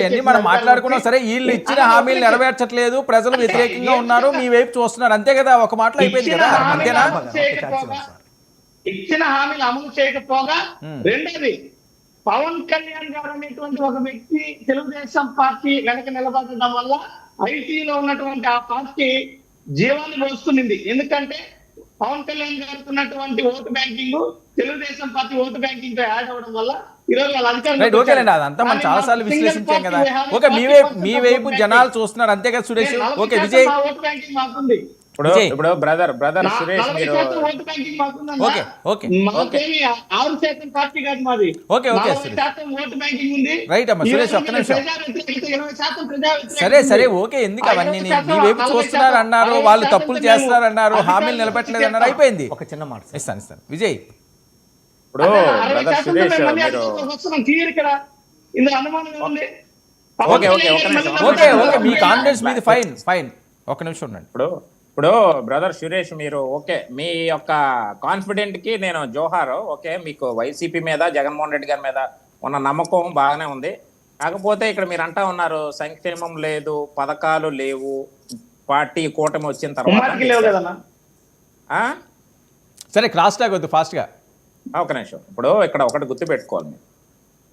అన్ని మనం మాట్లాడుకున్నాం సరే, వీళ్ళు ఇచ్చిన హామీలు నెరవేర్చట్లేదు, ప్రజలు వ్యతిరేకంగా ఉన్నారు, మీ వైపు చూస్తున్నారు, అంతే కదా, ఒక మాటలో అయిపోయింది కదా, అంతేనా? ఇచ్చిన హామీలు అమలు చేయకపోగా రెండోది పవన్ కళ్యాణ్ గారు అనేటువంటి ఒక వ్యక్తి తెలుగుదేశం పార్టీ వెనక నిలబడడం వల్ల ఐటీలో ఉన్నటువంటి ఆ పార్టీ జీవాన్ని పోస్తుంది. ఎందుకంటే పవన్ కళ్యాణ్ గారికి ఉన్నటువంటి vote banking Telugu Desam party vote banking తో యాడ్ అవడం వల్ల ఈరోజు వాళ్ళ ఓకేనండి, అదంతా మనం చాలా సార్లు విశ్లేషించాం కదా. ఓకే, మీ వైపు జనాలు చూస్తున్నారు, అంతే కదా Suresh? Okay Vijay, vote banking మాకుంది. ఇప్పుడు బ్రదర్ సురేష్ మీరు ఓకే ఓకే 6% పార్టీ కాదు మాది. ఓకే ఓకే ఓటు బ్యాంకింగ్ ఉంది. రైట్ అమ్మా సురేష్, ఒక్క నిమిషం. సరే ఓకే, ఎందుకు అవన్నీ? మీ వైపు చూస్తున్నారు అన్నారు, వాళ్ళు తప్పులు చేస్తున్నారు అన్నారు, హామీలు నిలబెట్టలేదు అన్నారు, అయిపోయింది. ఒక చిన్న మాట ఇస్తాను విజయ్. ఇప్పుడు బ్రదర్ సురేష్ మీరు ఓకే ఓకే ఓకే ఓకే మీ కాన్ఫిడెన్స్ మీది ఫైన్ ఒక్క నిమిషం ఉండండి. ఇప్పుడు బ్రదర్ సురేష్ మీరు ఓకే, మీ యొక్క కాన్ఫిడెంట్ కి నేను జోహారు. ఓకే, మీకు వైసీపీ మీద జగన్మోహన్ రెడ్డి గారి మీద ఉన్న నమ్మకం బాగానే ఉంది. కాకపోతే ఇక్కడ మీరు అంటా ఉన్నారు సంక్షేమం లేదు, పథకాలు లేవు, పార్టీ కూటమి వచ్చిన తర్వాత. సరే క్రాస్ టాక్ వద్దు, ఫాస్ట్ గా ఒక నిమిషం. ఇప్పుడు ఇక్కడ ఒకటి గుర్తు పెట్టుకోవాలి,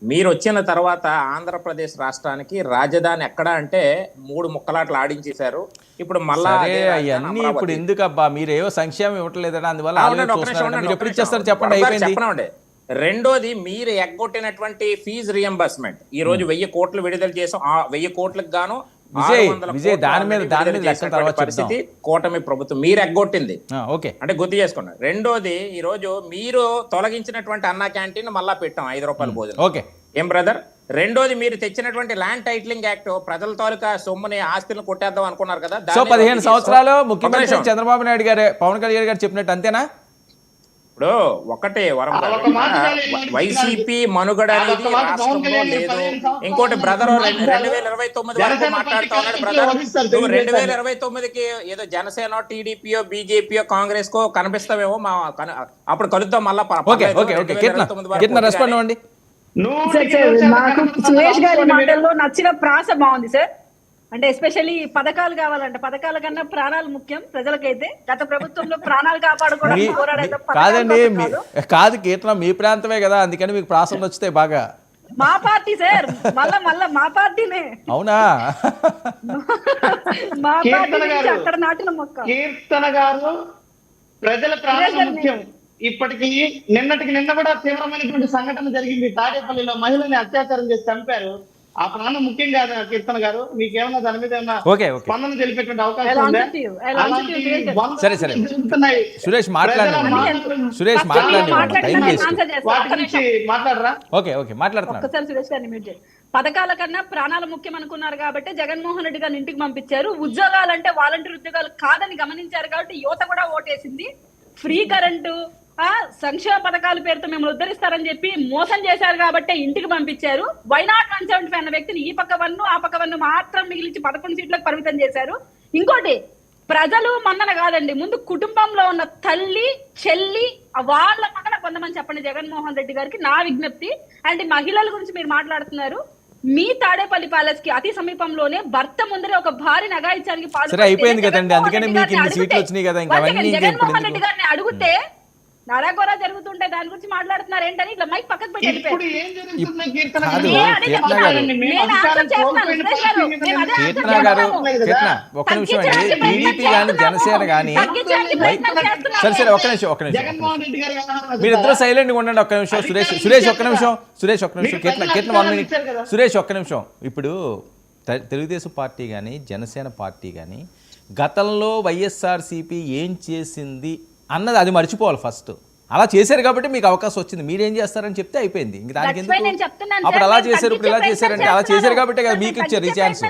మీరు వచ్చిన తర్వాత ఆంధ్రప్రదేశ్ రాష్ట్రానికి రాజధాని ఎక్కడ అంటే 3 ముక్కలాట్లు ఆడించేశారు. ఇప్పుడు మళ్ళా అవన్నీ ఇప్పుడు ఎందుకు అబ్బా, మీరేవో సంక్షేమం ఇవ్వట్లేదని అందువల్ల మీరు ఎప్పుడు ఇచ్చేస్తారు చెప్పండి, అయిపోయింది. రెండోది మీరు ఎగ్గొట్టినటువంటి ఫీజు రియంబర్స్మెంట్ ఈ రోజు 1000 కోట్లు విడుదల చేసాం. 1000 కోట్లకు గాను విజయ్ దాని మీద పరిస్థితి కూటమి ప్రభుత్వం మీరు ఎగ్గొట్టింది. ఓకే అంటే గుర్తు చేసుకున్నారు. రెండోది ఈ రోజు మీరు తొలగించినటువంటి అన్నా క్యాంటీన్ మళ్ళా పెట్టాం 5 రూపాయల భోజనం. ఓకే ఏం బ్రదర్? రెండోది మీరు తెచ్చినటువంటి ల్యాండ్ టైటిలింగ్ యాక్ట్ ప్రజల తాలూకా సొమ్ముని ఆస్తులను కొట్టేద్దాం అనుకున్నారు కదా. సో 15 సంవత్సరాలు ముఖ్యమంత్రి చంద్రబాబు నాయుడు గారు పవన్ కళ్యాణ్ గారు చెప్పినట్టు అంతేనా? ఇప్పుడు ఒకటే వరం, వైసీపీ మనుగడ అనేది రాష్ట్రంలో లేదు. ఇంకోటి బ్రదర్ 2029 వరకు మాట్లాడుతా ఉన్నాడు బ్రదర్. 2029కి ఏదో జనసేన, టీడీపీయో, బీజేపీయో, కాంగ్రెస్ కో కనిపిస్తామేమో, అప్పుడు కలుద్దాం మళ్ళా. రెస్పాండ్ అవ్వండి. నాకు సురేష్ గారి మాటల్లో నచ్చిన ప్రాస బాగుంది సార్. అంటే ఎస్పెషల్లీ పథకాలు కావాలంటే పథకాల కన్నా ప్రాణాలు ముఖ్యం ప్రజలకైతే. గత ప్రభుత్వంలో ప్రాణాలు కాపాడుకోవడానికి కాదండి, కాదు కీర్తన మీ ప్రాంతమే కదా, అందుకని మీకు ప్రాసం వచ్చితే బాగా. మా పార్టీ సార్, మళ్ళా మా పార్టీనే. అవునా? మా పార్టీ అక్కడ నాటిన మొక్క. కీర్తన గారు ప్రజల ప్రాణాలు ముఖ్యం. ఇప్పటికి నిన్న కూడా తీవ్రమైనటువంటి సంఘటన జరిగింది. తాడేపల్లిలో మహిళని అత్యాచారం చేసి చంపారు. ఆ ప్రాణం ముఖ్యం కాదు కీర్తన గారు? మీకేమన్నా దాని మీద స్పందన తెలిపేటువంటి అవకాశం ఉందా? సురేష్ మాట్లాడరా? ఒక్కసారి సురేష్ గారిని మ్యూట్ చేయండి. పథకాల కన్నా ప్రాణాలు ముఖ్యం అనుకున్నారు కాబట్టి జగన్మోహన్ రెడ్డి గారిని ఇంటికి పంపించారు. ఉద్యోగాలంటే వాలంటీర్ ఉద్యోగాలు కాదని గమనించారు కాబట్టి యువత కూడా ఓటేసింది. ఫ్రీ కరెంటు, సంక్షేమ పథకాల పేరుతో మేము ఉద్ధరిస్తారని చెప్పి మోసం చేశారు కాబట్టి ఇంటికి పంపించారు. వైనాట్ 175 అన్న వ్యక్తిని ఈ పక్క 1 ఆ పక్క 1 మాత్రం మిగిలించి 11 సీట్లకు పరిమితం చేశారు. ఇంకోటి, ప్రజలు మన్నన కాదండి, ముందు కుటుంబంలో ఉన్న తల్లి, చెల్లి, వాళ్ళ పక్కన కొంతమంది చెప్పండి జగన్మోహన్ రెడ్డి గారికి నా విజ్ఞప్తి. అండ్ మహిళల గురించి మీరు మాట్లాడుతున్నారు. మీ తాడేపల్లి ప్యాలెస్ కి అతి సమీపంలోనే భర్త ముందరే ఒక భారీ నగాయిత్యానికి అయిపోయింది కదండి, అందుకనే మీకు ఇన్ని సీట్లు వచ్చినాయి కదా. జగన్మోహన్ రెడ్డి గారిని అడిగితే నరాగోరా జరుగుతుంటే దాని గురించి మాట్లాడుతున్నారు ఏంటని ఇట్లా మైక్ పక్కకు పెట్టి ఒక్క నిమిషం అండి. టీడీపీ కానీ జనసేన కానీ సరే ఒక్క నిమిషం మీరిద్దరూ సైలెంట్ గా ఉండండి. ఒక్క నిమిషం సురేష్ ఒక్క నిమిషం కీర్తన 1 మినిట్. సురేష్ ఒక్క నిమిషం. ఇప్పుడు తెలుగుదేశం పార్టీ కానీ జనసేన పార్టీ కానీ గతంలో వైఎస్ఆర్సీపీ ఏం చేసింది అన్నది అది మర్చిపోవాలి ఫస్ట్. అలా చేశారు కాబట్టి మీకు అవకాశం వచ్చింది. మీరేం చేస్తారని చెప్తే అయిపోయింది. ఇంక దానికి ఎందుకు అప్పుడు అలా చేశారు ఇప్పుడు ఇలా చేశారంటే అలా చేశారు కాబట్టి కదా మీకు ఇచ్చారు ఈ ఛాన్స్.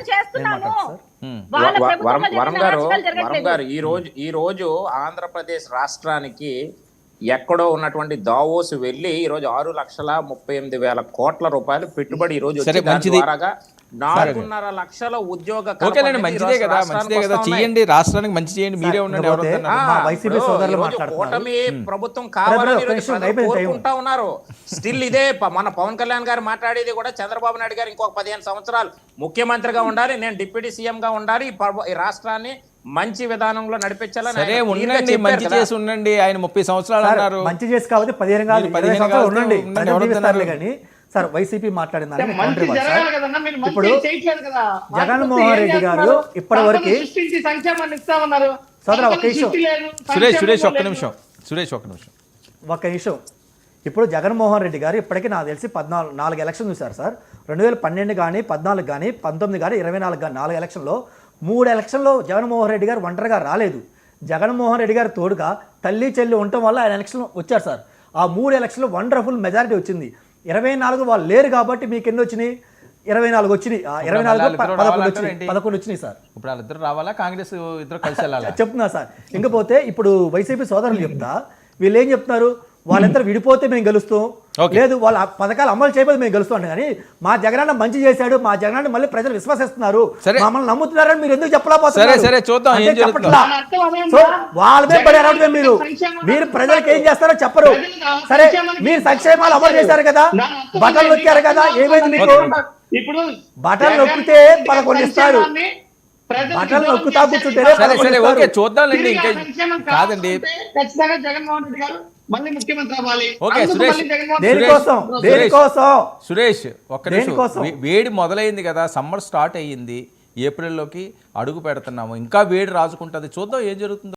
వరం గారు ఈ రోజు ఆంధ్రప్రదేశ్ రాష్ట్రానికి ఎక్కడో ఉన్నటువంటి దావోస్ వెళ్ళి ఈ రోజు 6,38,000 కోట్ల రూపాయలు పెట్టుబడి ఈ రోజు ద్వారాగా 4.5 లక్షల ఉద్యోగ ఓకేనండి, మంచిదే కదా, మంచిదే కదా, చేయండి, రాష్ట్రానికి మంచి చేయండి, మీరే ఉండండి. ఎవరు ఇంకపోతే వద్దన్నారు? మా వైసీపీ సోదరులు మాట్లాడుతున్నారు. కూటమి ప్రభుత్వం కావాలని బ్రదర్, ఈరోజు నిమిషం, ప్రజలు అయిపోయింది టైం. కోరుకుంటా ఉన్నారు. స్టిల్ ఇదే మన పవన్ కళ్యాణ్ గారు మాట్లాడేది కూడా చంద్రబాబు నాయుడు గారు ఇంకొక 15 సంవత్సరాలు ముఖ్యమంత్రిగా ఉండాలి, నేను డిప్యూటీ సీఎం గా ఉండాలి, ఈ రాష్ట్రాన్ని మంచి విధానంలో నడిపించాలని సరే ఆయన clear గా ఉండండి, చెప్పారు మంచి కదా. చేసి ఉండండి. ఆయన 30 సంవత్సరాలు సార్, అన్నారు. మంచి చేసి కాబట్టి 15 కాదు, మీరు 20 15 సంవత్సరాలు కాదు, ఉండండి. ఉండండి, ప్రజలు ఎవరు జీవిస్తారులే వద్దన్నారు? కానీ సార్ వైసీపీ మాట్లాడిన దాన్ని మంచి కౌంటర్ ఇవ్వాలి జరగాలి సార్. కదన్నా, మీరు మంచి ఇప్పుడు చేయట్లేదు కదా. జగన్మోహన్ ఏం రెడ్డి గారు చేస్తున్నారు? ఇప్పటివరకు సంపద సృష్టించి సంక్షేమాన్ని ఇస్తామన్నారు. సోదరా, ఒక సంపద నిమిషం. సృష్టి లేదు, సురేష్ సంక్షేమం ఒక్క లేదు. నిమిషం, సురేష్ ఒక్క నిమిషం. ఒక్క నిమిషం. ఇప్పుడు జగన్మోహన్ రెడ్డి గారు ఇప్పటికీ నాకు తెలిసి 4 ఎలక్షన్ చూశారు సార్. 2012 కానీ 14 కానీ 19 కానీ 24 కానీ 4 ఎలక్షన్లో 3 ఎలక్షన్లో జగన్మోహన్ రెడ్డి గారు ఒంటరిగా రాలేదు. జగన్మోహన్ రెడ్డి గారు తోడుగా తల్లి చెల్లి ఉండటం వల్ల ఆయన ఎలక్షన్ వచ్చారు సార్. ఆ 3 ఎలక్షన్లో వండర్ఫుల్ మెజారిటీ వచ్చింది. 24 వాళ్ళు లేరు కాబట్టి మీకు ఎన్ని వచ్చినాయి? 24 వచ్చినాయి. 24 11 వచ్చినాయి, 11 వచ్చినాయి సార్. ఇప్పుడు వాళ్ళిద్దరు రావాలా, కాంగ్రెస్ ఇద్దరు కలిసి వెళ్ళాలా? చెప్తున్నా సార్. ఇంకపోతే ఇప్పుడు వైసీపీ సోదరులు చెప్తా, వీళ్ళు ఏం చెప్తున్నారు? వాళ్ళందరూ విడిపోతే మేము గెలుస్తాం, Okay. లేదు వాళ్ళ పథకాలు అమలు చేయకపోతే మేము గెలుస్తాం అంటే, కానీ మా జగనన్న మంచి చేశాడు, మా జగనన్న మళ్ళీ ప్రజలు విశ్వసిస్తున్నారు, సరే. మమ్మల్ని నమ్ముతున్నారని మీరు ఎందుకు చెప్పలేకపోతున్నారు? సరే, చూద్దాం అంటే ఏం జరుగుతుందో. చెప్పట్లా. దాని అర్థం అదేనా? సో వాళ్ళ మీద పడి అడగటమే మీరు సంక్షేమం మీరు ప్రజలకు ఏం చేస్తారో చెప్పరు. ప్రజలు సరే, సంక్షేమానికి మీరు సంక్షేమాలు అమలు చేశారు కదా, దాని అర్థం బటన్లు నొక్కారు కదా, ఏమైంది మీకు? ఇప్పుడు బటన్లు నొక్కితే 11 ఇస్తారు. సంక్షేమాన్ని ప్రజలకు బటన్లు దూరం నొక్కుతా చేసే కూర్చుంటేనే సరే సరే, ఇస్తారు. ఓకే, చూద్దాంలేండి. తిరిగి ఇంకా ఆ సంక్షేమం కాదండి. కావాలంటే ఖచ్చితంగా జగన్మోహన్ రెడ్డి గారు మళ్ళీ ముఖ్యమంత్రి అవ్వాలి. ఓకే, అందుకు సురేష్. మళ్ళీ జగన్మోహన్ దేనికోసం? దేనికోసం? సురేష్ ఒక్క నిమిషం. దేనికోసం? వేడి మొదలైంది కదా, సమ్మర్ స్టార్ట్ అయ్యింది, ఏప్రిల్లోకి అడుగు పెడుతున్నాము, ఇంకా వేడి రాజుకుంటుంది. చూద్దాం ఏం జరుగుతుందో.